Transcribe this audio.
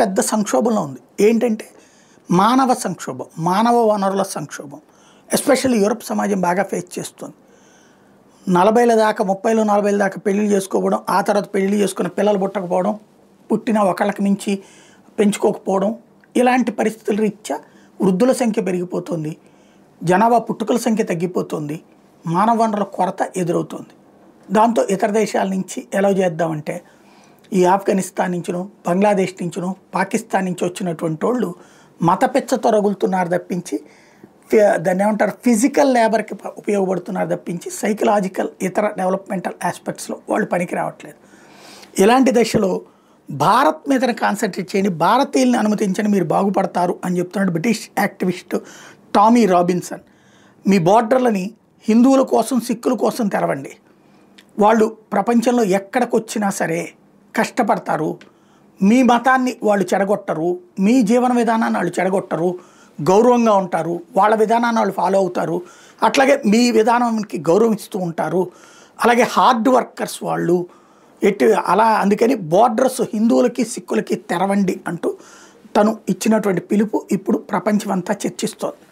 పెద్ద సంక్షోభంలో ఉంది. ఏంటంటే మానవ సంక్షోభం, మానవ వనరుల సంక్షోభం. ఎస్పెషల్లీ యూరప్ సమాజం బాగా ఫేస్ చేస్తుంది. 40ల దాకా 30లు 40ల దాకా పెళ్లిళ్ళు చేసుకోవడం, ఆ తర్వాత పెళ్లి చేసుకున్న పిల్లలు పుట్టకపోవడం, పుట్టిన ఒకళ్ళకి మించి పెంచుకోకపోవడం, ఇలాంటి పరిస్థితుల రీత్యా వృద్ధుల సంఖ్య పెరిగిపోతుంది, జనాభా పుట్టుకల సంఖ్య తగ్గిపోతుంది, మానవ వనరుల కొరత ఎదురవుతుంది. దాంతో ఇతర దేశాల నుంచి ఎలా చేద్దామంటే ఈ ఆఫ్ఘనిస్తాన్ నుంచినో బంగ్లాదేశ్ నుంచినో పాకిస్తాన్ నుంచి వచ్చినటువంటి వాళ్ళు మతపెచ్చతో రగులుతున్నారు తప్పించి దాన్ని ఏమంటారు ఫిజికల్ లేబర్కి ఉపయోగపడుతున్నారు తప్పించి సైకలాజికల్ ఇతర డెవలప్మెంటల్ ఆస్పెక్ట్స్లో వాళ్ళు పనికి రావట్లేదు. ఇలాంటి దశలో భారత్ మీద కాన్సన్ట్రేట్ చేయండి, భారతీయుల్ని అనుమతించండి, మీరు బాగుపడతారు అని చెప్తున్నాడు బ్రిటిష్ యాక్టివిస్ట్ టామీ రాబిన్సన్. మీ బార్డర్లని హిందువుల కోసం సిక్కుల కోసం తెరవండి, వాళ్ళు ప్రపంచంలో ఎక్కడికి వచ్చినా సరే కష్టపడతారు, మీ మతాన్ని వాళ్ళు చెడగొట్టరు, మీ జీవన విధానాన్ని వాళ్ళు చెడగొట్టరు, గౌరవంగా ఉంటారు, వాళ్ళ విధానాన్ని వాళ్ళు ఫాలో అవుతారు, అట్లాగే మీ విధానానికి గౌరవిస్తూ ఉంటారు, అలాగే హార్డ్ వర్కర్స్ వాళ్ళు అలా అందుకని బార్డర్స్ హిందువులకి సిక్కులకి తెరవండి అంటూ తను ఇచ్చినటువంటి పిలుపు ఇప్పుడు ప్రపంచమంతా చర్చిస్తోంది.